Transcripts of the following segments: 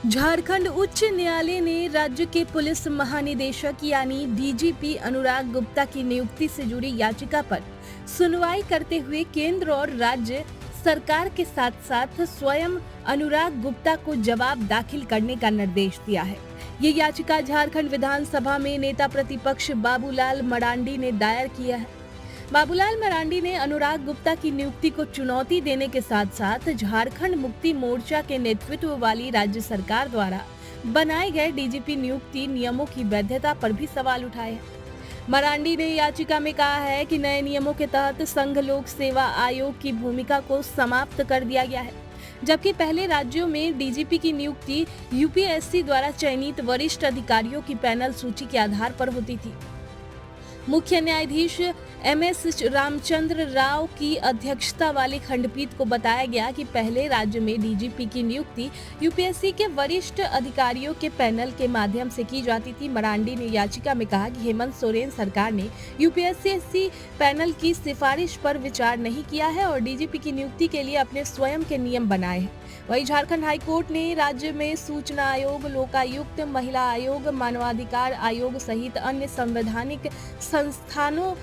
झारखंड उच्च न्यायालय ने राज्य के पुलिस महानिदेशक यानी डीजीपी अनुराग गुप्ता की नियुक्ति से जुड़ी याचिका पर सुनवाई करते हुए केंद्र और राज्य सरकार के साथ साथ स्वयं अनुराग गुप्ता को जवाब दाखिल करने का निर्देश दिया है। ये याचिका झारखंड विधानसभा में नेता प्रतिपक्ष बाबूलाल मरांडी ने दायर किया है। बाबूलाल मरांडी ने अनुराग गुप्ता की नियुक्ति को चुनौती देने के साथ साथ झारखंड मुक्ति मोर्चा के नेतृत्व वाली राज्य सरकार द्वारा बनाए गए डीजीपी नियुक्ति नियमों की वैधता पर भी सवाल उठाए हैं। मरांडी ने याचिका में कहा है कि नए नियमों के तहत संघ लोक सेवा आयोग की भूमिका को समाप्त कर दिया गया है, जबकि पहले राज्यों में डीजीपी की नियुक्ति यूपीएससी द्वारा चयनित वरिष्ठ अधिकारियों की पैनल सूची के आधार पर होती थी। मुख्य न्यायाधीश एमएस रामचंद्र राव की अध्यक्षता वाली खंडपीठ को बताया गया कि पहले राज्य में डीजीपी की नियुक्ति यूपीएससी के वरिष्ठ अधिकारियों के पैनल के माध्यम से की जाती थी। मरांडी ने याचिका में कहा कि हेमंत सोरेन सरकार ने यूपीएससी पैनल की सिफारिश पर विचार नहीं किया है और डीजीपी की नियुक्ति के लिए अपने स्वयं के नियम बनाए हैं। वहीं झारखंड हाईकोर्ट ने राज्य में सूचना आयोग, लोकायुक्त, महिला आयोग, मानवाधिकार आयोग सहित अन्य संवैधानिक संस्थानों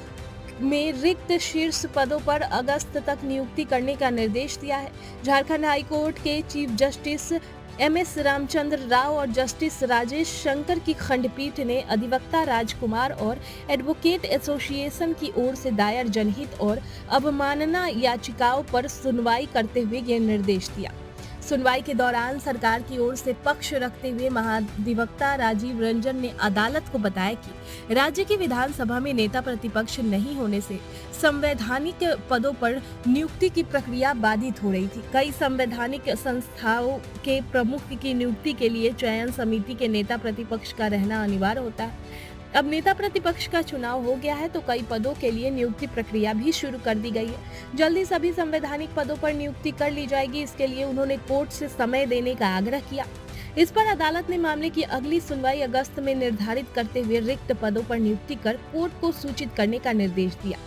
में रिक्त शीर्ष पदों पर अगस्त तक नियुक्ति करने का निर्देश दिया है। झारखंड हाईकोर्ट के chief justice MS Ramchandra Rao और जस्टिस राजेश शंकर की खंडपीठ ने अधिवक्ता राजकुमार और एडवोकेट एसोसिएशन की ओर से दायर जनहित और अवमानना याचिकाओं पर सुनवाई करते हुए यह निर्देश दिया। सुनवाई के दौरान सरकार की ओर से पक्ष रखते हुए महाधिवक्ता राजीव रंजन ने अदालत को बताया कि राज्य की विधानसभा में नेता प्रतिपक्ष नहीं होने से संवैधानिक पदों पर नियुक्ति की प्रक्रिया बाधित हो रही थी। कई संवैधानिक संस्थाओं के प्रमुख की नियुक्ति के लिए चयन समिति के नेता प्रतिपक्ष का रहना अनिवार्य होता है। अब नेता प्रतिपक्ष का चुनाव हो गया है तो कई पदों के लिए नियुक्ति प्रक्रिया भी शुरू कर दी गई है। जल्दी सभी संवैधानिक पदों पर नियुक्ति कर ली जाएगी। इसके लिए उन्होंने कोर्ट से समय देने का आग्रह किया। इस पर अदालत ने मामले की अगली सुनवाई अगस्त में निर्धारित करते हुए रिक्त पदों पर नियुक्ति कर कोर्ट को सूचित करने का निर्देश दिया।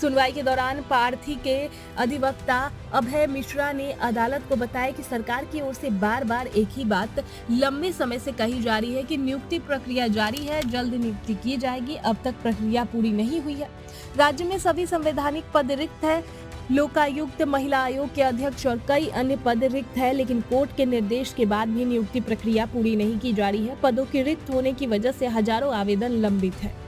सुनवाई के दौरान प्रार्थी के अधिवक्ता अभय मिश्रा ने अदालत को बताया कि सरकार की ओर से बार बार एक ही बात लंबे समय से कही जा रही है कि नियुक्ति प्रक्रिया जारी है, जल्द नियुक्ति की जाएगी। अब तक प्रक्रिया पूरी नहीं हुई है। राज्य में सभी संवैधानिक पद रिक्त है। लोकायुक्त, महिला आयोग के अध्यक्ष और कई अन्य पद रिक्त है, लेकिन कोर्ट के निर्देश के बाद भी नियुक्ति प्रक्रिया पूरी नहीं की जा रही है। पदों के रिक्त होने की वजह से हजारों आवेदन लंबित है।